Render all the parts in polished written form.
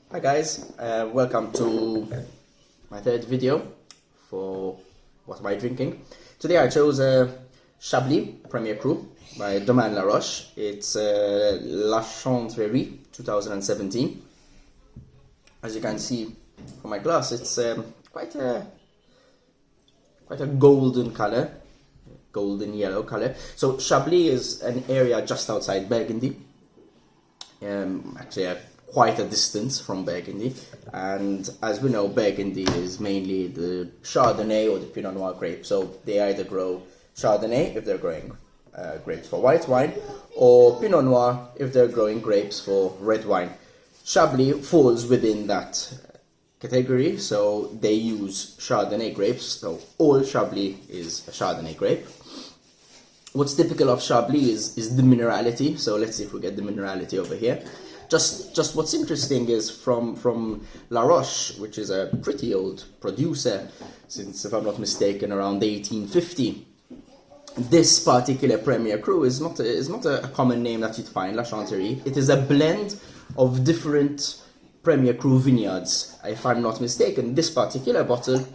Hi guys, welcome to my third video for what am I drinking. Today I chose Chablis 1er Cru by Domaine Laroche. It's La Chantrerie 2017. As you can see from my glass, it's quite a golden color, golden yellow color. So Chablis is an area just outside Burgundy, actually quite a distance from Burgundy, and as we know, Burgundy is mainly the Chardonnay or the Pinot Noir grape. So they either grow Chardonnay if they're growing grapes for white wine, or Pinot Noir if they're growing grapes for red wine. Chablis falls within that category, so they use Chardonnay grapes. So all Chablis is a Chardonnay grape. What's typical of Chablis is the minerality. So let's see if we get the minerality over here. Just what's interesting is from La Roche, which is a pretty old producer, since, if I'm not mistaken, around 1850. This particular 1er Cru is not a common name that you'd find, La Chantrerie. It is a blend of different 1er Cru vineyards. If I'm not mistaken, this particular bottle,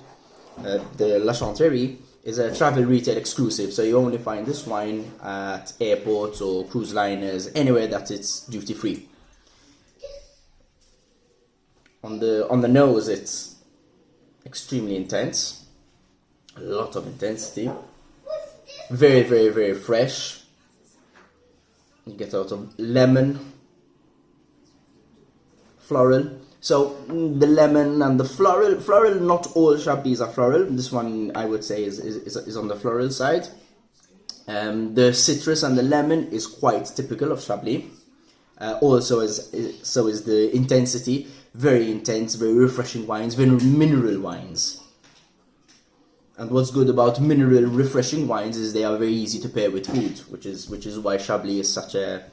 the La Chantrerie, is a travel retail exclusive, so you only find this wine at airports or cruise liners, anywhere that it's duty free. On the nose, it's extremely intense, a lot of intensity, very, very, very fresh. You get a lot of lemon, floral. So the lemon and the floral, not all Chablis are floral. This one, I would say, is on the floral side. The citrus and the lemon is quite typical of Chablis. So is the intensity. Very intense, very refreshing wines, very mineral wines. And what's good about mineral refreshing wines is they are very easy to pair with food, which is why Chablis is such a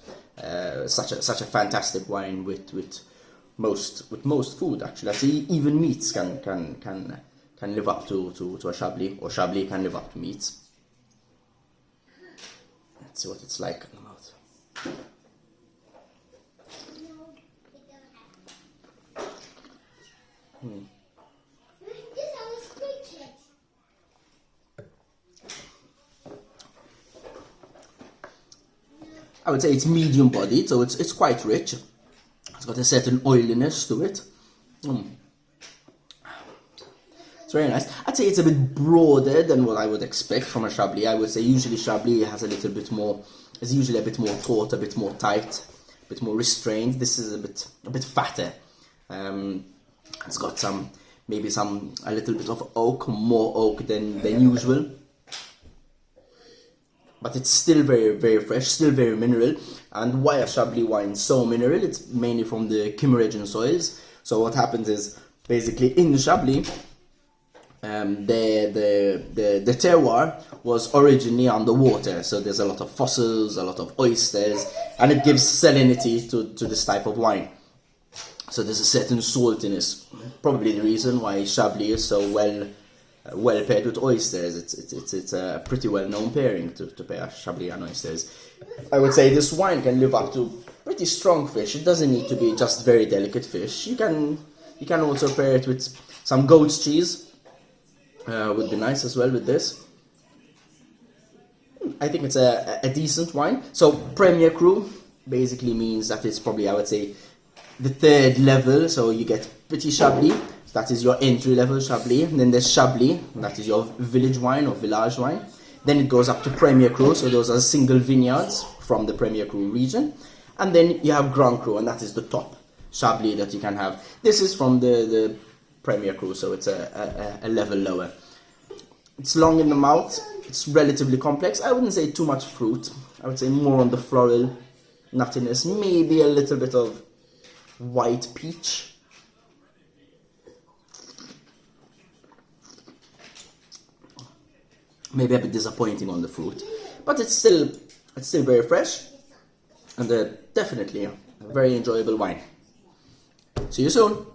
fantastic wine with most food. Actually, I'd say even meats can live up to a Chablis, or Chablis can live up to meats. Let's see what it's like in the mouth. I would say it's medium bodied, so it's quite rich. It's got a certain oiliness to it. It's very nice. I'd say it's a bit broader than what I would expect from a Chablis. I would say usually Chablis has a little bit more, is usually a bit more taut, a bit more tight, a bit more restrained. This is a bit fatter. It's got a little bit of oak, more oak than usual. But it's still very, very fresh, still very mineral. And why are Chablis wines so mineral? It's mainly from the Kimmeridgian soils. So what happens is, basically in Chablis, the terroir was originally underwater. So there's a lot of fossils, a lot of oysters, and it gives salinity to this type of wine. So there's a certain saltiness. Probably the reason why Chablis is so well paired with oysters. It's a pretty well-known pairing to pair Chablis and oysters. I would say this wine can live up to pretty strong fish. It doesn't need to be just very delicate fish. You can also pair it with some goat's cheese. Would be nice as well with this. I think it's a decent wine. So 1er Cru basically means that it's probably, I would say, the third level. So you get Petit Chablis, that is your entry level Chablis. And then there's Chablis, that is your village wine or village wine. Then it goes up to 1er Cru, so those are single vineyards from the 1er Cru region. And then you have Grand Cru, and that is the top Chablis that you can have. This is from the 1er Cru, so it's a level lower. It's long in the mouth, it's relatively complex. I wouldn't say too much fruit. I would say more on the floral nuttiness, maybe a little bit of white peach. Maybe a bit disappointing on the fruit, but it's still very fresh, and definitely a very enjoyable wine. See you soon.